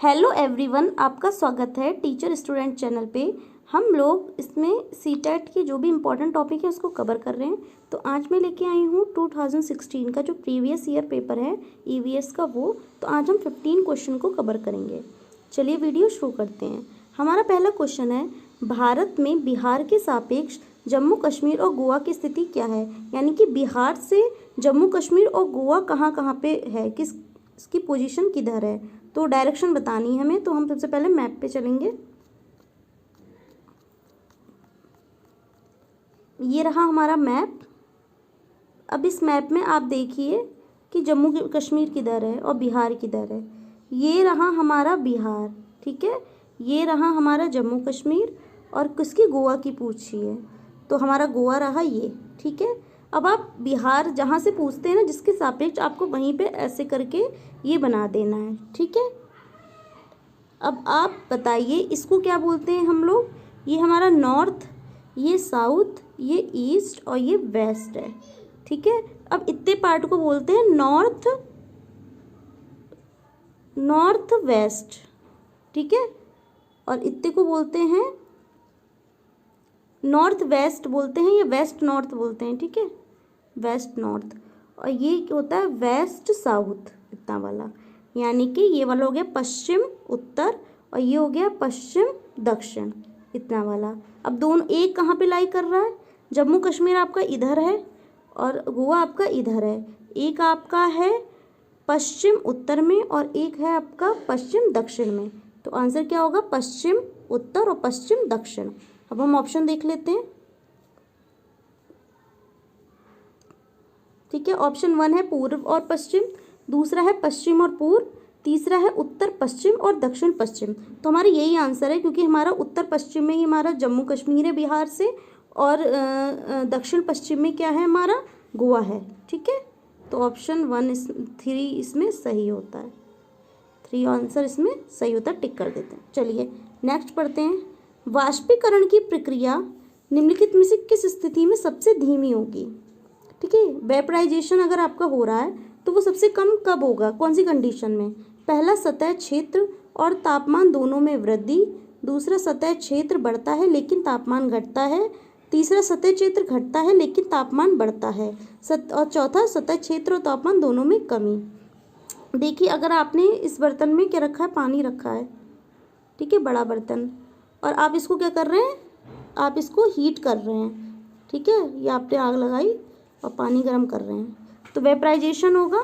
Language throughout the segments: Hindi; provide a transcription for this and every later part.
हेलो एवरीवन, आपका स्वागत है टीचर स्टूडेंट चैनल पे। हम लोग इसमें सीटेट के जो भी इम्पोर्टेंट टॉपिक है उसको कवर कर रहे हैं। तो आज मैं लेके आई हूँ 2016 का जो प्रीवियस ईयर पेपर है ईवीएस का वो। तो आज हम 15 क्वेश्चन को कवर करेंगे। चलिए वीडियो शुरू करते हैं। हमारा पहला क्वेश्चन है, भारत में बिहार के सापेक्ष जम्मू कश्मीर और गोवा की स्थिति क्या है। यानी कि बिहार से जम्मू कश्मीर और गोवा कहाँ कहाँ पे है, इसकी पोजीशन किधर है। तो डायरेक्शन बतानी है हमें। तो हम सबसे पहले मैप पे चलेंगे। ये रहा हमारा मैप। अब इस मैप में आप देखिए कि जम्मू कश्मीर किधर है और बिहार किधर है। ये रहा हमारा बिहार, ठीक है। ये रहा हमारा जम्मू कश्मीर और किसकी, गोवा की पूछी है। तो हमारा गोवा रहा ये, ठीक है। अब आप बिहार जहाँ से पूछते हैं ना, जिसके सापेक्ष आपको वहीं पे ऐसे करके ये बना देना है, ठीक है। अब आप बताइए इसको क्या बोलते हैं हम लोग। ये हमारा नॉर्थ, ये साउथ, ये ईस्ट और ये वेस्ट है, ठीक है। अब इतने पार्ट को बोलते हैं नॉर्थ वेस्ट, ठीक है। और इतने को बोलते हैं नॉर्थ वेस्ट बोलते हैं या वेस्ट नॉर्थ बोलते हैं, ठीक है, वेस्ट नॉर्थ। और ये क्या होता है, वेस्ट साउथ, इतना वाला। यानी कि ये वाला हो गया पश्चिम उत्तर और ये हो गया पश्चिम दक्षिण, इतना वाला। अब दोनों एक कहाँ पे लाई कर रहा है, जम्मू कश्मीर आपका इधर है और गोवा आपका इधर है। एक आपका है पश्चिम उत्तर में और एक है आपका पश्चिम दक्षिण में। तो आंसर क्या होगा, पश्चिम उत्तर और पश्चिम दक्षिण। अब हम ऑप्शन देख लेते हैं, ठीक है। ऑप्शन 1 है पूर्व और पश्चिम, दूसरा है पश्चिम और पूर्व, तीसरा है उत्तर पश्चिम और दक्षिण पश्चिम। तो हमारा यही आंसर है, क्योंकि हमारा उत्तर पश्चिम में ही हमारा जम्मू कश्मीर है बिहार से और दक्षिण पश्चिम में क्या है, हमारा गोवा है, ठीक है। तो ऑप्शन 3 इसमें सही होता है। 3 आंसर इसमें सही होता है, टिक कर देते हैं। चलिए नेक्स्ट पढ़ते हैं। वाष्पीकरण की प्रक्रिया निम्नलिखित में से किस स्थिति में सबसे धीमी होगी, ठीक है। वेपराइजेशन अगर आपका हो रहा है तो वो सबसे कम कब होगा, कौन सी कंडीशन में। पहला, सतह क्षेत्र और तापमान दोनों में वृद्धि। दूसरा, सतह क्षेत्र बढ़ता है लेकिन तापमान घटता है। तीसरा, सतह क्षेत्र घटता है लेकिन तापमान बढ़ता है। और चौथा, सतह क्षेत्र और तापमान दोनों में कमी। देखिए अगर आपने इस बर्तन में क्या रखा है, पानी रखा है, ठीक है, बड़ा बर्तन, और आप इसको क्या कर रहे हैं, आप इसको हीट कर रहे हैं, ठीक है। ये आपने आग लगाई और पानी गर्म कर रहे हैं, तो वेपराइजेशन होगा,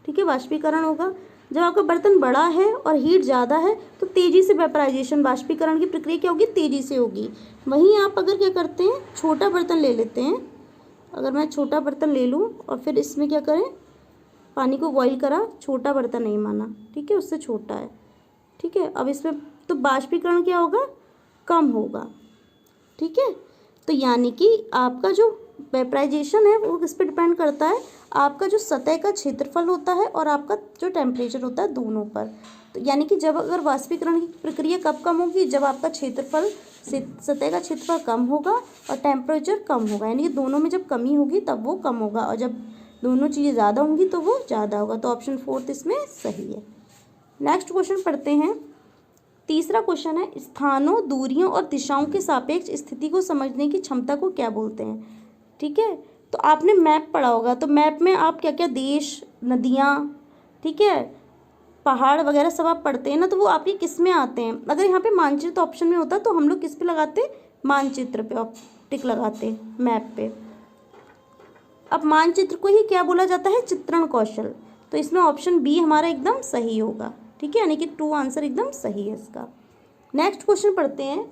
ठीक है, वाष्पीकरण होगा। जब आपका बर्तन बड़ा है और हीट ज़्यादा है तो तेज़ी से वेपराइजेशन, वाष्पीकरण की प्रक्रिया क्या होगी, तेज़ी से होगी। वहीं आप अगर क्या करते हैं, छोटा बर्तन ले लेते हैं। अगर मैं छोटा बर्तन ले लूँ और फिर इसमें क्या करें, पानी को बॉईल करा, छोटा बर्तन नहीं माना, ठीक है, उससे छोटा है, ठीक है। अब इसमें तो वाष्पीकरण क्या होगा, कम होगा, ठीक है। तो यानी कि आपका जो वेपराइजेशन है वो किस पे डिपेंड करता है, आपका जो सतह का क्षेत्रफल होता है और आपका जो टेम्परेचर होता है, दोनों पर। तो यानी कि जब अगर वाष्पीकरण की प्रक्रिया कब कम होगी, जब आपका क्षेत्रफल, सतह का क्षेत्रफल कम होगा और टेम्परेचर कम होगा। यानी कि दोनों में जब कमी होगी तब वो कम होगा, और जब दोनों चीज़ें ज़्यादा होंगी तो वो ज़्यादा होगा। तो ऑप्शन 4 इसमें सही है। नेक्स्ट क्वेश्चन पढ़ते हैं। तीसरा क्वेश्चन है, स्थानों, दूरियों और दिशाओं के सापेक्ष स्थिति को समझने की क्षमता को क्या बोलते हैं, ठीक है। तो आपने मैप पढ़ा होगा, तो मैप में आप क्या क्या देश, नदियाँ, ठीक है, पहाड़ वगैरह सब आप पढ़ते हैं ना, तो वो आपके किस में आते हैं। अगर यहाँ पे मानचित्र ऑप्शन में होता तो हम लोग किस पे लगाते, मानचित्र पे टिक लगाते, मैप पे। अब मानचित्र को ही क्या बोला जाता है, चित्रण कौशल। तो इसमें ऑप्शन बी हमारा एकदम सही होगा, ठीक है, यानी कि 2 आंसर एकदम सही है इसका। नेक्स्ट क्वेश्चन पढ़ते हैं।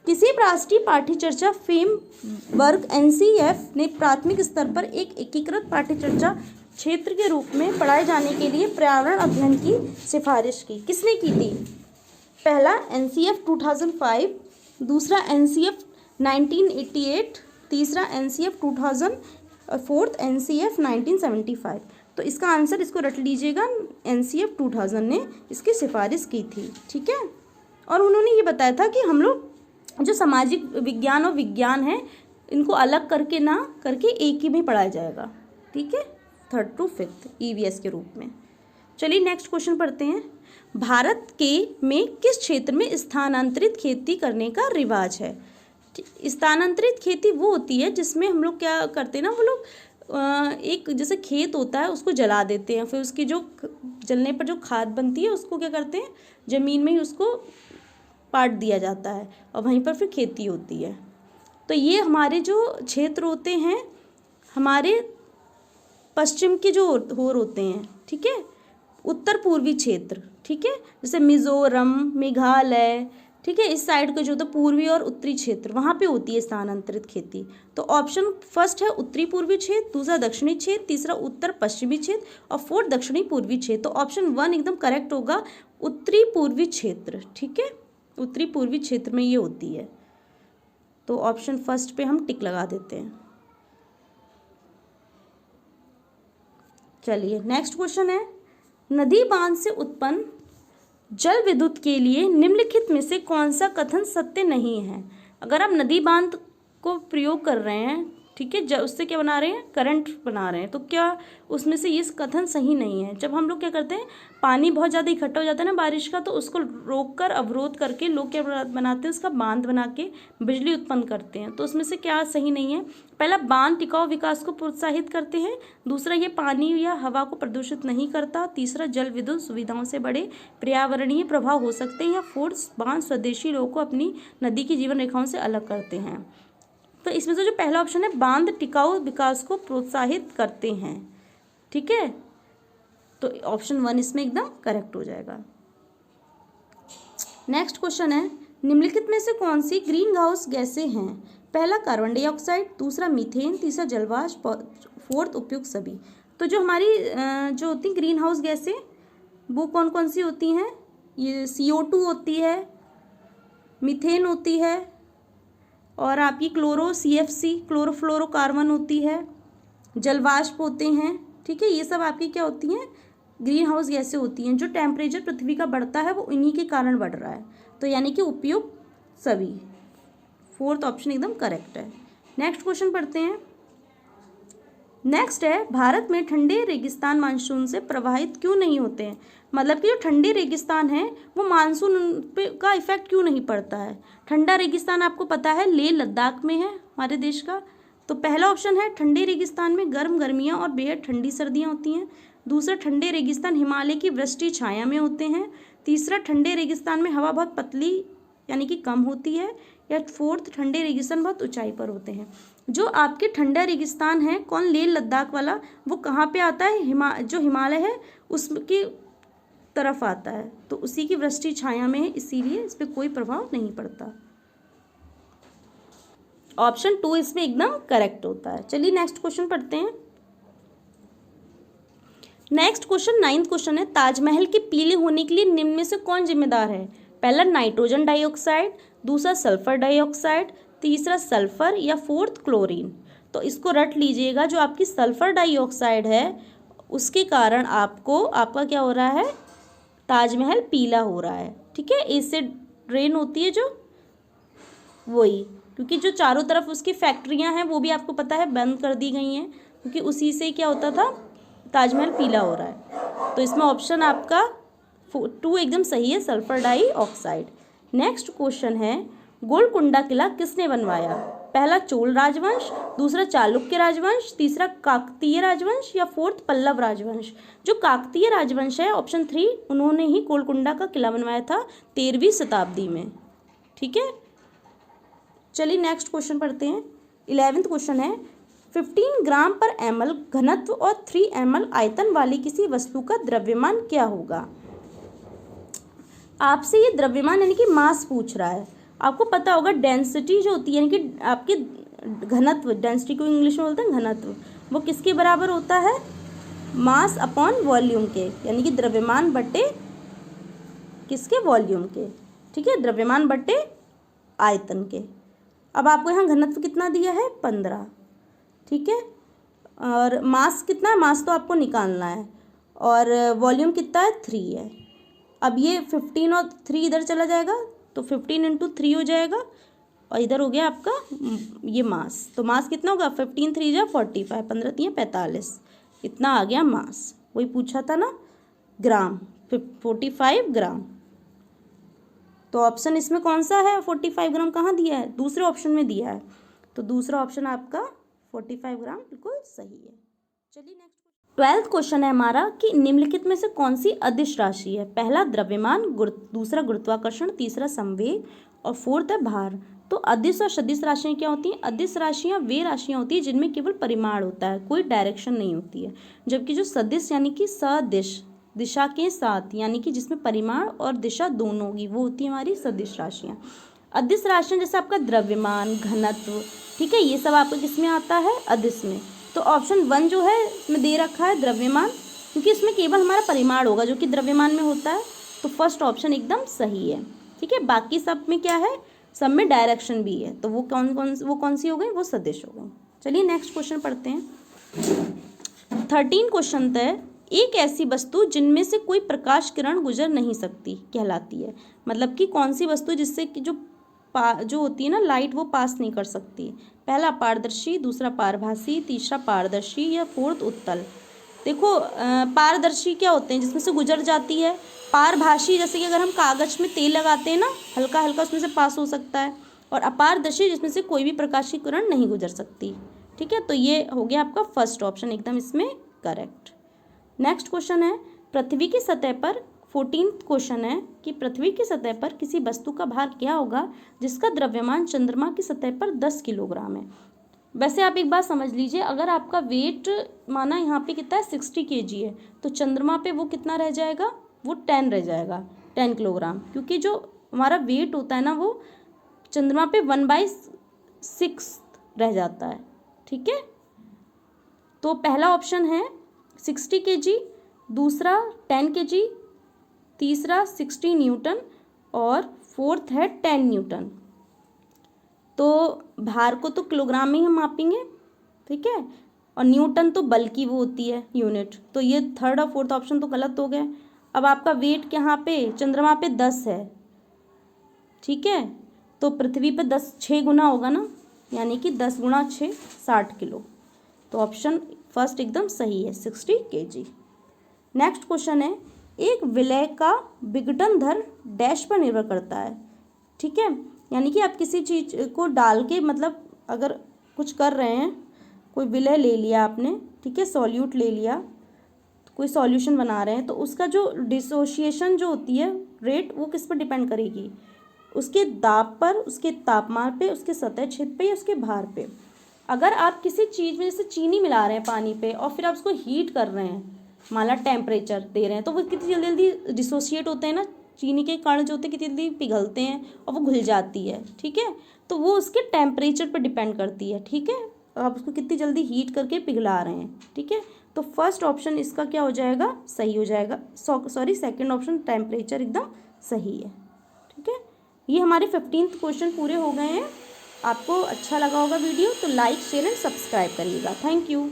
किसी राष्ट्रीय पाठ्यचर्या फ्रेमवर्क एनसीएफ ने प्राथमिक स्तर पर एक एकीकृत पाठ्यचर्या क्षेत्र के रूप में पढ़ाए जाने के लिए पर्यावरण अध्ययन की सिफारिश की, किसने की थी। पहला एनसीएफ 2005, दूसरा एनसीएफ 1988, तीसरा एनसीएफ 2000 और फोर्थ एनसीएफ 1975। तो इसका आंसर, इसको रट लीजिएगा, एनसीएफ 2000 ने इसकी सिफारिश की थी, ठीक है। और उन्होंने ये बताया था कि हम लोग जो सामाजिक विज्ञान और विज्ञान है, इनको अलग करके ना करके एक ही में पढ़ाया जाएगा, ठीक है, 3rd to 5th ईवीएस के रूप में। चलिए नेक्स्ट क्वेश्चन पढ़ते हैं। भारत के में किस क्षेत्र में स्थानांतरित खेती करने का रिवाज है? स्थानांतरित खेती वो होती है जिसमें हम लोग क्या करते हैं ना, वो लोग एक जैसे खेत होता है उसको जला देते हैं, फिर उसकी जो जलने पर जो खाद बनती है उसको क्या करते हैं, ज़मीन में ही उसको पाट दिया जाता है और वहीं पर फिर खेती होती है। तो ये हमारे जो क्षेत्र होते हैं हमारे पश्चिम के जो ओर होते हैं, ठीक है, उत्तर पूर्वी क्षेत्र, ठीक है, जैसे मिज़ोरम, मेघालय, ठीक है, इस साइड का जो होता है पूर्वी और उत्तरी क्षेत्र, वहाँ पे होती है स्थानांतरित खेती। तो ऑप्शन फर्स्ट है उत्तरी पूर्वी क्षेत्र, दूसरा दक्षिणी क्षेत्र, तीसरा उत्तर पश्चिमी क्षेत्र और फोर्थ दक्षिणी पूर्वी क्षेत्र। तो ऑप्शन 1 एकदम करेक्ट होगा, उत्तरी पूर्वी क्षेत्र, ठीक है, उत्तरी पूर्वी क्षेत्र में ये होती है। तो ऑप्शन फर्स्ट पे हम टिक लगा देते हैं। चलिए नेक्स्ट क्वेश्चन है, नदी बांध से उत्पन्न जल विद्युत के लिए निम्नलिखित में से कौन सा कथन सत्य नहीं है? अगर आप नदी बांध को प्रयोग कर रहे हैं, ठीक है, उससे क्या बना रहे हैं, करंट बना रहे हैं, तो क्या उसमें से ये कथन सही नहीं है। जब हम लोग क्या करते हैं, पानी बहुत ज़्यादा इकट्ठा हो जाता है ना बारिश का, तो उसको रोक कर अवरोध करके लोग क्या बनाते हैं, उसका बांध बना के बिजली उत्पन्न करते हैं। तो उसमें से क्या सही नहीं है? पहला, बांध टिकाऊ विकास को प्रोत्साहित करते हैं, दूसरा ये पानी या हवा को प्रदूषित नहीं करता, तीसरा जल विद्युत सुविधाओं से बड़े पर्यावरणीय प्रभाव हो सकते हैं, या फोर्थ, बांध स्वदेशी लोगों को अपनी नदी की जीवन रेखाओं से अलग करते हैं। तो इसमें से जो पहला ऑप्शन है, बांध टिकाऊ विकास को प्रोत्साहित करते हैं, ठीक है, तो ऑप्शन 1 इसमें एकदम करेक्ट हो जाएगा। नेक्स्ट क्वेश्चन है, निम्नलिखित में से कौन सी ग्रीन हाउस गैसें हैं? पहला कार्बन डाइऑक्साइड, दूसरा मीथेन, तीसरा जलवाष्प, फोर्थ उपयुक्त सभी। तो जो हमारी जो होती ग्रीन हाउस गैसें वो कौन कौन सी होती हैं? ये CO2 होती है, मीथेन होती है, और आपकी CFC क्लोरोफ्लोरोकार्बन होती है, जलवाष्प होते हैं, ठीक है, ये सब आपकी क्या होती हैं, ग्रीन हाउस गैसें होती हैं। जो टेम्परेचर पृथ्वी का बढ़ता है वो इन्हीं के कारण बढ़ रहा है, तो यानी कि उपयुक्त सभी, फोर्थ ऑप्शन एकदम करेक्ट है। नेक्स्ट क्वेश्चन पढ़ते हैं। नेक्स्ट है, भारत में ठंडे रेगिस्तान मानसून से प्रभावित क्यों नहीं होते हैं? मतलब कि जो ठंडे रेगिस्तान है वो मानसून पे का इफेक्ट क्यों नहीं पड़ता है? ठंडा रेगिस्तान आपको पता है लेह लद्दाख में है हमारे देश का। तो पहला ऑप्शन है, ठंडे रेगिस्तान में गर्म गर्मियाँ और बेहद ठंडी सर्दियाँ होती हैं। दूसरा, ठंडे रेगिस्तान हिमालय की वृष्टि छाया में होते हैं। तीसरा, ठंडे रेगिस्तान में हवा बहुत पतली यानी कि कम होती है। या फोर्थ, ठंडे रेगिस्तान बहुत ऊंचाई पर होते हैं। जो आपके ठंडा रेगिस्तान है कौन, लेह लद्दाख वाला, वो कहाँ पे आता है? जो हिमालय है उसकी तरफ आता है, तो उसी की वृष्टि छाया में है, इसीलिए इस पर कोई प्रभाव नहीं पड़ता। ऑप्शन 2 इसमें एकदम करेक्ट होता है। चलिए नेक्स्ट क्वेश्चन पढ़ते हैं। नेक्स्ट क्वेश्चन 9th क्वेश्चन है, ताजमहल के पीले होने के लिए निम्न में से कौन जिम्मेदार है? पहला, नाइट्रोजन डाइऑक्साइड, दूसरा सल्फर डाइऑक्साइड, तीसरा सल्फर, या फोर्थ क्लोरीन। तो इसको रट लीजिएगा, जो आपकी सल्फर डाइऑक्साइड है उसके कारण आपका क्या हो रहा है, ताजमहल पीला हो रहा है, ठीक है, एसिड रेन होती है जो, वही, क्योंकि जो चारों तरफ उसकी फैक्ट्रियां हैं वो भी आपको पता है बंद कर दी गई हैं, क्योंकि उसी से क्या होता था, ताजमहल पीला हो रहा है। तो इसमें ऑप्शन आपका 2 एकदम सही है, सल्फर डाइऑक्साइड। नेक्स्ट क्वेश्चन है, गोलकुंडा किला किसने बनवाया? पहला, चोल राजवंश, दूसरा चालुक्य राजवंश, तीसरा काकतीय राजवंश, या फोर्थ पल्लव राजवंश। जो काकतीय राजवंश है ऑप्शन 3, उन्होंने ही गोलकुंडा का किला बनवाया था 13वीं शताब्दी में, ठीक है। चलिए नेक्स्ट क्वेश्चन पढ़ते हैं। 11th क्वेश्चन है, 15 ग्राम पर ml घनत्व और 3 ml आयतन वाली किसी वस्तु का द्रव्यमान क्या होगा? आपसे ये द्रव्यमान यानी कि मास पूछ रहा है। आपको पता होगा डेंसिटी जो होती है यानी कि आपके घनत्व, डेंसिटी को इंग्लिश में बोलते हैं घनत्व, वो किसके बराबर होता है? मास अपॉन वॉल्यूम के, यानी कि द्रव्यमान बटे किसके, वॉल्यूम के, ठीक है, द्रव्यमान बटे आयतन के। अब आपको यहाँ घनत्व कितना दिया है, 15, ठीक है, और मास कितना है, मास तो आपको निकालना है, और वॉल्यूम कितना है, 3 है। अब ये 15 और 3 इधर चला जाएगा, तो 15 × 3 हो जाएगा, और इधर हो गया आपका ये मास। तो मास कितना होगा, 15 3 जा 45, 15 3 45, इतना आ गया मास। वही पूछा था ना, ग्राम, 45 ग्राम। तो ऑप्शन इसमें कौन सा है? 45 ग्राम कहाँ दिया है? दूसरे ऑप्शन में दिया है। तो दूसरा ऑप्शन आपका 45 ग्राम बिल्कुल सही है। चलिए नेक्स्ट 12th क्वेश्चन है हमारा कि निम्नलिखित में से कौन सी अदिश राशि है? पहला द्रव्यमान, दूसरा गुरुत्वाकर्षण, तीसरा संवेग और फोर्थ है भार। तो अदिश और सदिश राशियाँ क्या होती हैं? अदिश राशियाँ वे राशियाँ होती हैं जिनमें केवल परिमाण होता है, कोई डायरेक्शन नहीं होती है। जबकि जो सदिश यानी कि सदिश, दिशा के साथ, यानी कि जिसमें परिमाण और दिशा दोनों होगी, वो होती है हमारी सदिश राशियाँ। अदिश राशियाँ जैसे आपका द्रव्यमान, घनत्व, ठीक है, ये सब आपका किस में आता है? अदिश में। तो ऑप्शन 1 जो है इसमें दे रखा है द्रव्यमान, क्योंकि इसमें केवल हमारा परिमाण होगा जो कि द्रव्यमान में होता है। तो फर्स्ट ऑप्शन एकदम सही है, ठीक है। बाकी सब में क्या है? सब में डायरेक्शन भी है, तो वो कौन सी हो गई? वो सदिश हो गई। चलिए नेक्स्ट क्वेश्चन पढ़ते हैं। 13 क्वेश्चन है, एक ऐसी वस्तु जिनमें से कोई प्रकाश किरण गुजर नहीं सकती कहलाती है। मतलब कि कौन सी वस्तु जिससे कि जो होती है ना लाइट, वो पास नहीं कर सकती। पहला पारदर्शी, दूसरा पारभासी, तीसरा पारदर्शी या फोर्थ उत्तल। देखो पारदर्शी क्या होते हैं? जिसमें से गुजर जाती है। पारभासी जैसे कि अगर हम कागज में तेल लगाते हैं ना, हल्का हल्का उसमें से पास हो सकता है। और अपारदर्शी जिसमें से कोई भी प्रकाश की किरण नहीं गुजर सकती, ठीक है। तो ये हो गया आपका फर्स्ट ऑप्शन एकदम इसमें करेक्ट। नेक्स्ट क्वेश्चन है, पृथ्वी की सतह पर 14th क्वेश्चन है कि पृथ्वी की सतह पर किसी वस्तु का भार क्या होगा जिसका द्रव्यमान चंद्रमा की सतह पर 10 किलोग्राम है। वैसे आप एक बात समझ लीजिए, अगर आपका वेट माना यहाँ पे कितना है 60 kg है, तो चंद्रमा पे वो कितना रह जाएगा? वो 10 रह जाएगा, 10 किलोग्राम। क्योंकि जो हमारा वेट होता है ना, वो चंद्रमा पे 1/6 रह जाता है, ठीक है। तो पहला ऑप्शन है 60 kg, दूसरा 10 kg, तीसरा 60 न्यूटन और फोर्थ है 10 न्यूटन। तो भार को तो किलोग्राम में ही हम मापेंगे, ठीक है। और न्यूटन तो बल की वो होती है यूनिट। तो ये थर्ड और फोर्थ ऑप्शन तो गलत हो गए। अब आपका वेट यहाँ पे चंद्रमा पे 10 है, ठीक है। तो पृथ्वी पे 6 गुना होगा ना, यानी कि 10 गुणा 6 60 किलो। तो ऑप्शन फर्स्ट एकदम सही है, 60 kg। नेक्स्ट क्वेश्चन है, एक विलय का विघटन दर डैश पर निर्भर करता है, ठीक है। यानी कि आप किसी चीज़ को डाल के, मतलब अगर कुछ कर रहे हैं, कोई विलय ले लिया आपने, ठीक है, सॉल्यूट ले लिया, कोई सॉल्यूशन बना रहे हैं, तो उसका जो डिसोशिएशन जो होती है रेट, वो किस पर डिपेंड करेगी? उसके दाब पर, उसके तापमान पे, उसके सतह क्षेत्र पे या उसके भार पे। अगर आप किसी चीज़ में जैसे चीनी मिला रहे हैं पानी पे और फिर आप उसको हीट कर रहे हैं, मान ला टेम्परेचर दे रहे हैं, तो वो कितनी जल्दी जल्दी डिसोशिएट होते हैं ना, चीनी के कण जो होते हैं कितनी जल्दी पिघलते हैं और वो घुल जाती है, ठीक है। तो वो उसके टेम्परेचर पर डिपेंड करती है, ठीक है। आप उसको कितनी जल्दी हीट करके पिघला रहे हैं, ठीक है। तो फर्स्ट ऑप्शन इसका क्या हो जाएगा? सही हो जाएगा। सॉरी, सेकेंड ऑप्शन टेम्परेचर एकदम सही है, ठीक है। ये हमारे 15th क्वेश्चन पूरे हो गए हैं। आपको अच्छा लगा होगा वीडियो तो लाइक, शेयर एंड सब्सक्राइब करिएगा। Thank you.